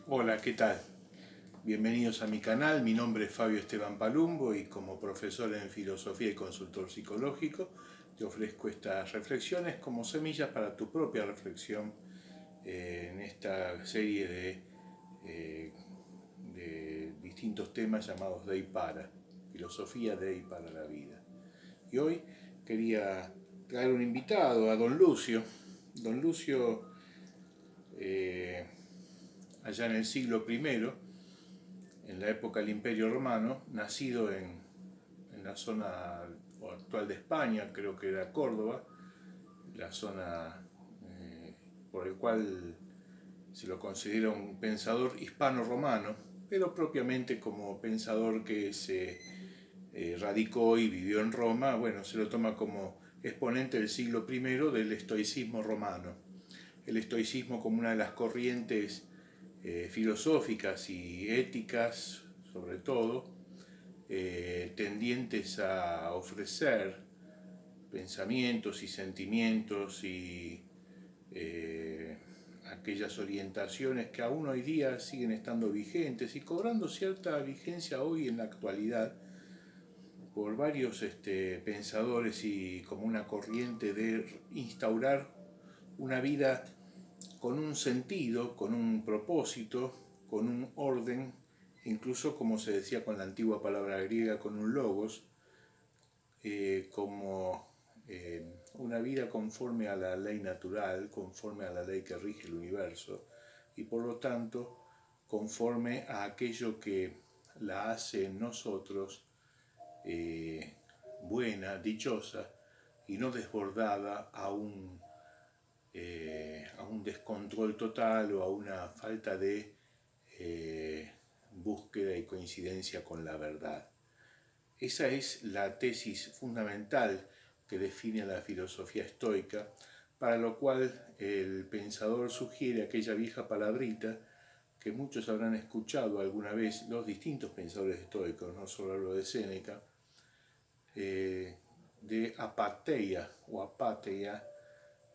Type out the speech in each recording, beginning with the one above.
Hola, ¿qué tal? Bienvenidos a mi canal, mi nombre es Fabio Esteban Palumbo y como profesor en filosofía y consultor psicológico te ofrezco estas reflexiones como semillas para tu propia reflexión en esta serie eh, de distintos temas llamados De y para, filosofía de y para la vida. Y hoy quería traer un invitado, a Don Lucio. Don Lucio, eh, allá en el siglo I, en la época del Imperio Romano, nacido en la zona actual de España, creo que era Córdoba, la zona por el cual se lo considera un pensador hispano-romano, pero propiamente como pensador que se radicó y vivió en Roma, bueno, se lo toma como exponente del siglo I del estoicismo romano. El estoicismo como una de las corrientes filosóficas y éticas, sobre todo, tendientes a ofrecer pensamientos y sentimientos y eh, aquellas orientaciones que aún hoy día siguen estando vigentes y cobrando cierta vigencia hoy en la actualidad por varios pensadores y como una corriente de instaurar una vida con un sentido, con un propósito, con un orden, incluso como se decía con la antigua palabra griega, con un logos, como una vida conforme a la ley natural, conforme a la ley que rige el universo, y por lo tanto conforme a aquello que la hace en nosotros buena, dichosa, y no desbordada a un descontrol total o a una falta de búsqueda y coincidencia con la verdad. Esa es la tesis fundamental que define la filosofía estoica, para lo cual el pensador sugiere aquella vieja palabrita que muchos habrán escuchado alguna vez los distintos pensadores estoicos, no solo hablo de Séneca, de apatheia o apatheia,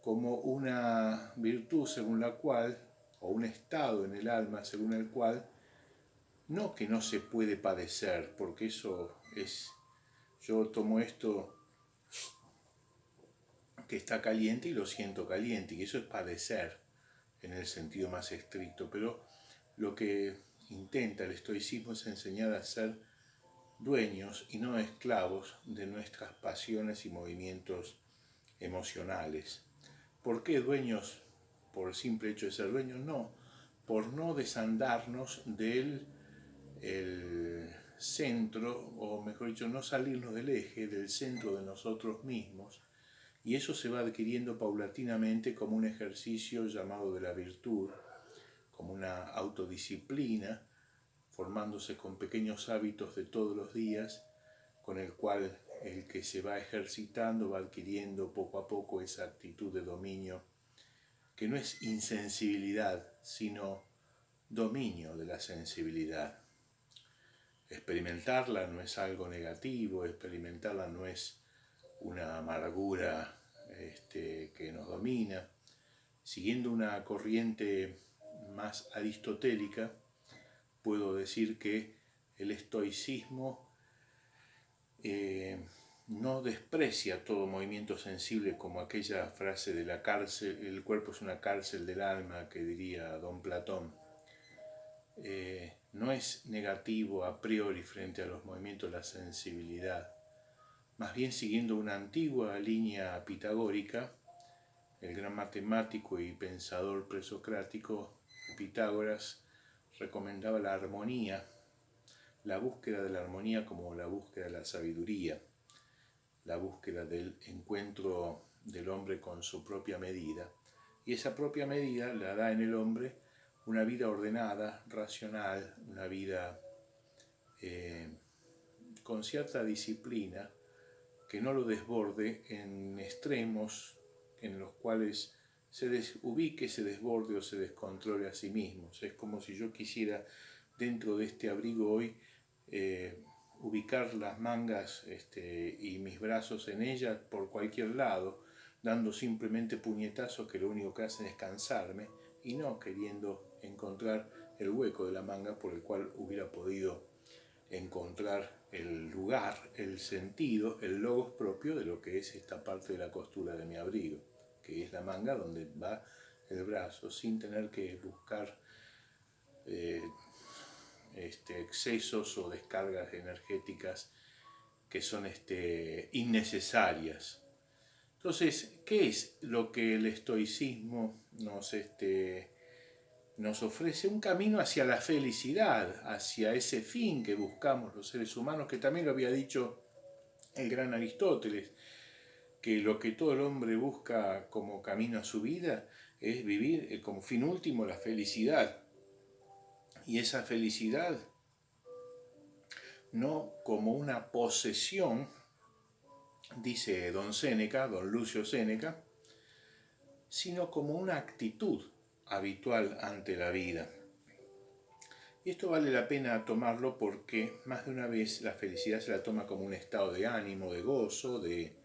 como una virtud según la cual, o un estado en el alma según el cual, no que no se puede padecer, porque eso es, yo tomo esto que está caliente y lo siento caliente, y eso es padecer en el sentido más estricto, pero lo que intenta el estoicismo es enseñar a ser dueños y no esclavos de nuestras pasiones y movimientos emocionales. ¿Por qué dueños? Por el simple hecho de ser dueños, no, por no desandarnos del centro, o mejor dicho, no salirnos del eje, del centro de nosotros mismos, y eso se va adquiriendo paulatinamente como un ejercicio llamado de la virtud, como una autodisciplina, formándose con pequeños hábitos de todos los días, con el cual el que se va ejercitando va adquiriendo poco a poco esa actitud de dominio, que no es insensibilidad, sino dominio de la sensibilidad. Experimentarla no es algo negativo, experimentarla no es una amargura que nos domina. Siguiendo una corriente más aristotélica, puedo decir que el estoicismo no desprecia todo movimiento sensible, como aquella frase de la cárcel, el cuerpo es una cárcel del alma, que diría don Platón. No es negativo a priori frente a los movimientos de la sensibilidad. Más bien, siguiendo una antigua línea pitagórica, el gran matemático y pensador presocrático Pitágoras recomendaba la armonía, la búsqueda de la armonía como la búsqueda de la sabiduría, la búsqueda del encuentro del hombre con su propia medida, y esa propia medida la da en el hombre una vida ordenada, racional, una vida con cierta disciplina, que no lo desborde en extremos en los cuales se desubique, se desborde o se descontrole a sí mismo. Es como si yo quisiera, dentro de este abrigo hoy, ubicar las mangas y mis brazos en ellas por cualquier lado, dando simplemente puñetazos que lo único que hacen es cansarme, y no queriendo encontrar el hueco de la manga por el cual hubiera podido encontrar el lugar, el sentido, el logos propio de lo que es esta parte de la costura de mi abrigo, que es la manga donde va el brazo, sin tener que buscar excesos o descargas energéticas que son innecesarias. Entonces, ¿qué es lo que el estoicismo nos ofrece? Un camino hacia la felicidad, hacia ese fin que buscamos los seres humanos, que también lo había dicho el gran Aristóteles, que lo que todo el hombre busca como camino a su vida es vivir como fin último la felicidad. Y esa felicidad no como una posesión, dice don Lucio Séneca, sino como una actitud habitual ante la vida. Y esto vale la pena tomarlo porque más de una vez la felicidad se la toma como un estado de ánimo, de gozo, de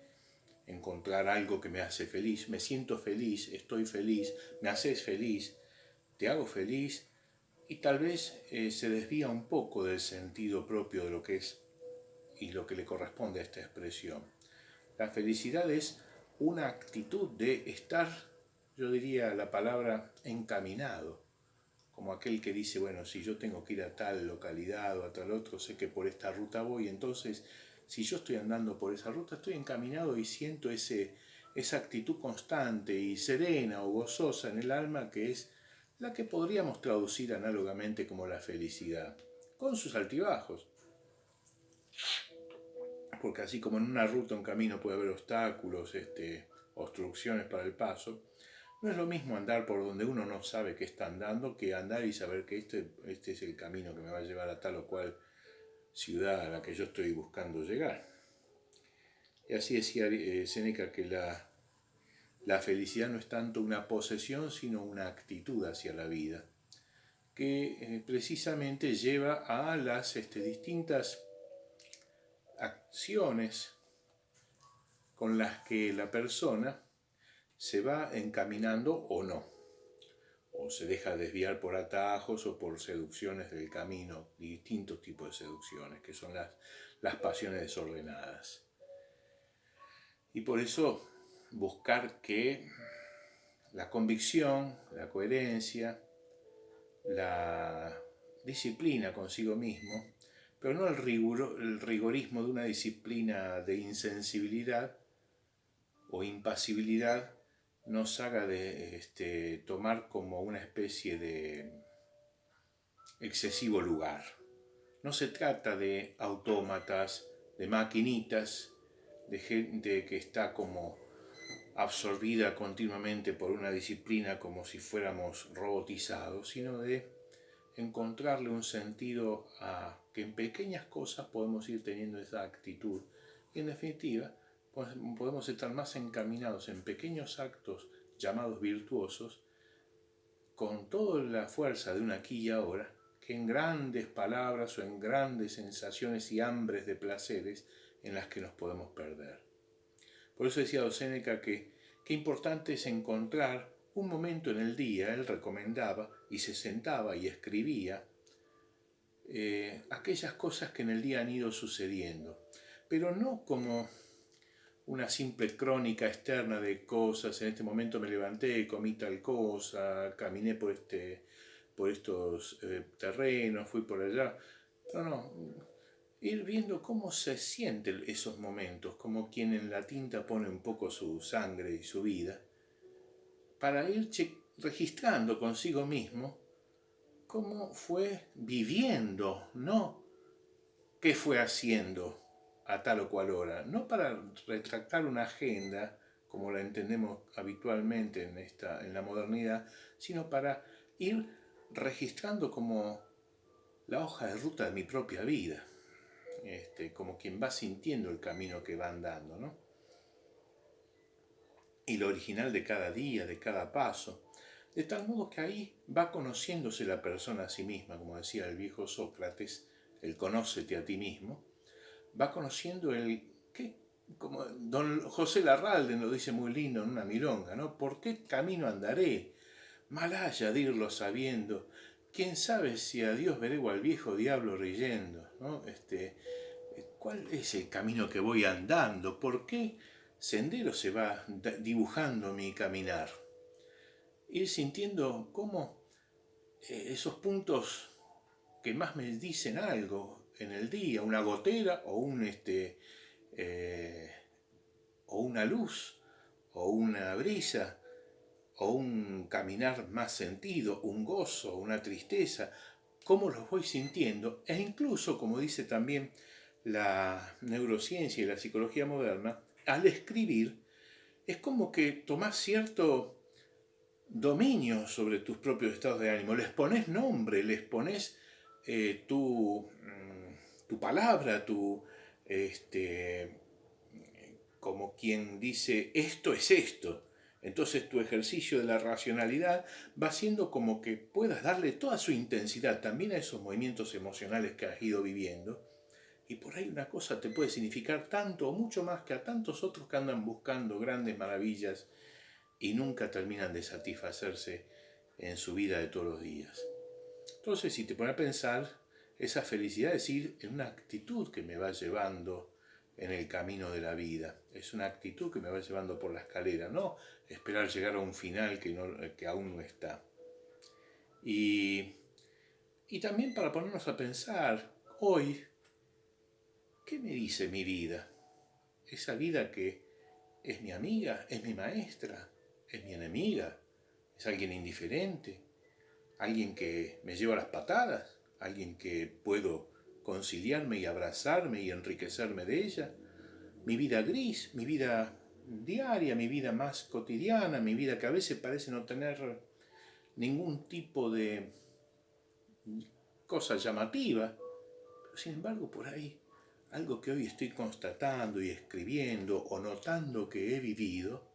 encontrar algo que me hace feliz. Me siento feliz, estoy feliz, me haces feliz, te hago feliz, y tal vez se desvía un poco del sentido propio de lo que es y lo que le corresponde a esta expresión. La felicidad es una actitud de estar, yo diría la palabra, encaminado, como aquel que dice, bueno, si yo tengo que ir a tal localidad o a tal otro, sé que por esta ruta voy, entonces si yo estoy andando por esa ruta, estoy encaminado y siento esa actitud constante y serena o gozosa en el alma, que es la que podríamos traducir análogamente como la felicidad, con sus altibajos. Porque así como en una ruta, un camino, puede haber obstáculos, obstrucciones para el paso, no es lo mismo andar por donde uno no sabe que está andando que andar y saber que este es el camino que me va a llevar a tal o cual ciudad a la que yo estoy buscando llegar. Y así decía Séneca que la felicidad no es tanto una posesión, sino una actitud hacia la vida, que precisamente lleva a las distintas acciones con las que la persona se va encaminando o no, o se deja desviar por atajos o por seducciones del camino, distintos tipos de seducciones, que son las pasiones desordenadas. Y por eso buscar que la convicción, la coherencia, la disciplina consigo mismo, pero no el rigorismo de una disciplina de insensibilidad o impasibilidad, nos haga de tomar como una especie de excesivo lugar. No se trata de autómatas, de maquinitas, de gente que está como absorbida continuamente por una disciplina como si fuéramos robotizados, sino de encontrarle un sentido a que en pequeñas cosas podemos ir teniendo esa actitud y en definitiva podemos estar más encaminados en pequeños actos llamados virtuosos con toda la fuerza de un aquí y ahora que en grandes palabras o en grandes sensaciones y hambres de placeres en las que nos podemos perder. Por eso decía Séneca que qué importante es encontrar un momento en el día, él recomendaba, y se sentaba y escribía aquellas cosas que en el día han ido sucediendo, pero no como una simple crónica externa de cosas. En este momento me levanté, comí tal cosa, caminé por estos terrenos, fui por allá. No, ir viendo cómo se sienten esos momentos, como quien en la tinta pone un poco su sangre y su vida, para ir registrando consigo mismo cómo fue viviendo, no qué fue haciendo a tal o cual hora, no para retractar una agenda como la entendemos habitualmente en la modernidad, sino para ir registrando como la hoja de ruta de mi propia vida, como quien va sintiendo el camino que va andando, ¿no? Y lo original de cada día, de cada paso, de tal modo que ahí va conociéndose la persona a sí misma, como decía el viejo Sócrates, el conócete a ti mismo, va conociendo como don José Larralde lo dice muy lindo en una milonga, ¿no? ¿Por qué camino andaré? Mal haya de irlo sabiendo, quién sabe si a Dios veré o al viejo diablo riendo, ¿no? ¿Cuál es el camino que voy andando? ¿Por qué sendero se va dibujando mi caminar? Ir sintiendo cómo esos puntos que más me dicen algo en el día, una gotera o una luz, o una brisa, o un caminar más sentido, un gozo, una tristeza, cómo los voy sintiendo, e incluso, como dice también la neurociencia y la psicología moderna, al escribir es como que tomás cierto dominio sobre tus propios estados de ánimo, les pones nombre, les pones tu palabra, como quien dice, esto es esto. Entonces tu ejercicio de la racionalidad va siendo como que puedas darle toda su intensidad también a esos movimientos emocionales que has ido viviendo. Y por ahí una cosa te puede significar tanto o mucho más que a tantos otros que andan buscando grandes maravillas y nunca terminan de satisfacerse en su vida de todos los días. Entonces, si te pones a pensar, esa felicidad es ir en una actitud que me va llevando en el camino de la vida. Es una actitud que me va llevando por la escalera, no esperar llegar a un final que aún no está. Y también para ponernos a pensar, hoy, ¿qué me dice mi vida? Esa vida que es mi amiga, es mi maestra, es mi enemiga, es alguien indiferente, alguien que me lleva las patadas, alguien que puedo conciliarme y abrazarme y enriquecerme de ella. Mi vida gris, mi vida diaria, mi vida más cotidiana, mi vida que a veces parece no tener ningún tipo de cosa llamativa, pero sin embargo por ahí, algo que hoy estoy constatando y escribiendo o notando que he vivido,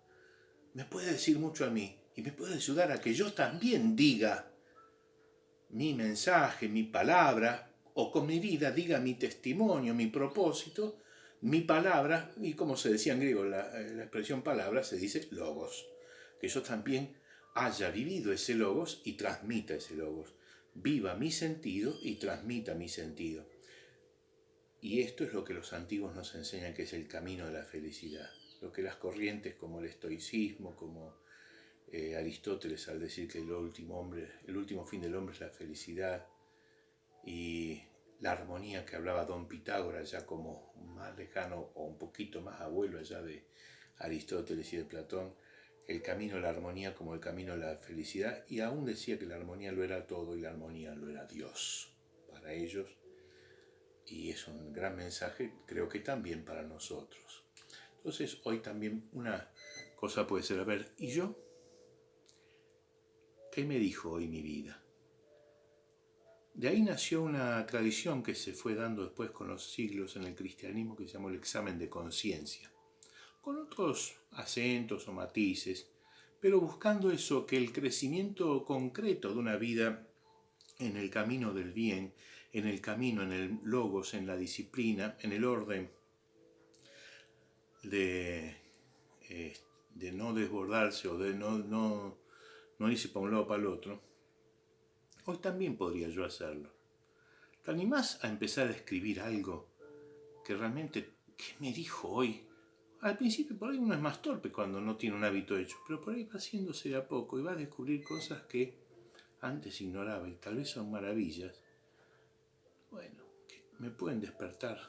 me puede decir mucho a mí y me puede ayudar a que yo también diga mi mensaje, mi palabra, o con mi vida diga mi testimonio, mi propósito, mi palabra, y como se decía en griego, la expresión palabra se dice logos, que yo también haya vivido ese logos y transmita ese logos, viva mi sentido y transmita mi sentido. Y esto es lo que los antiguos nos enseñan que es el camino de la felicidad, lo que las corrientes como el estoicismo, como Aristóteles al decir que el último fin del hombre es la felicidad, y la armonía que hablaba don Pitágoras ya como más lejano o un poquito más abuelo allá de Aristóteles y de Platón, el camino de la armonía como el camino de la felicidad, y aún decía que la armonía lo era todo y la armonía lo era Dios para ellos, y es un gran mensaje creo que también para nosotros. Entonces hoy también una cosa puede ser, a ver, ¿y yo? ¿Qué me dijo hoy mi vida? De ahí nació una tradición que se fue dando después con los siglos en el cristianismo que se llamó el examen de conciencia, con otros acentos o matices, pero buscando eso, que el crecimiento concreto de una vida en el camino del bien, en el camino, en el logos, en la disciplina, en el orden de no desbordarse o de no irse para un lado o para el otro, hoy también podría yo hacerlo. ¿Te animás a empezar a escribir algo que realmente, qué me dijo hoy? Al principio por ahí uno es más torpe cuando no tiene un hábito hecho, pero por ahí va haciéndose de a poco y va a descubrir cosas que antes ignoraba y tal vez son maravillas. Bueno, que me pueden despertar.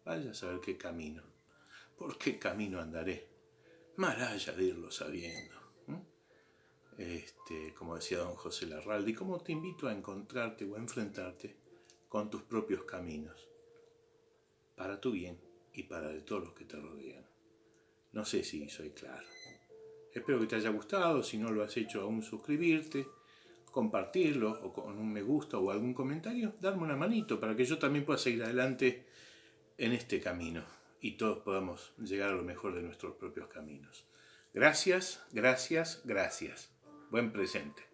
Vaya a saber qué camino. ¿Por qué camino andaré? Maraya de irlo sabiendo. Como decía don José Larralde, ¿cómo te invito a encontrarte o a enfrentarte con tus propios caminos? Para tu bien y para de todos los que te rodean. No sé si soy claro. Espero que te haya gustado. Si no lo has hecho aún, suscribirte, compartirlo o con un me gusta o algún comentario, darme una manito para que yo también pueda seguir adelante en este camino y todos podamos llegar a lo mejor de nuestros propios caminos. Gracias, gracias, gracias. Buen presente.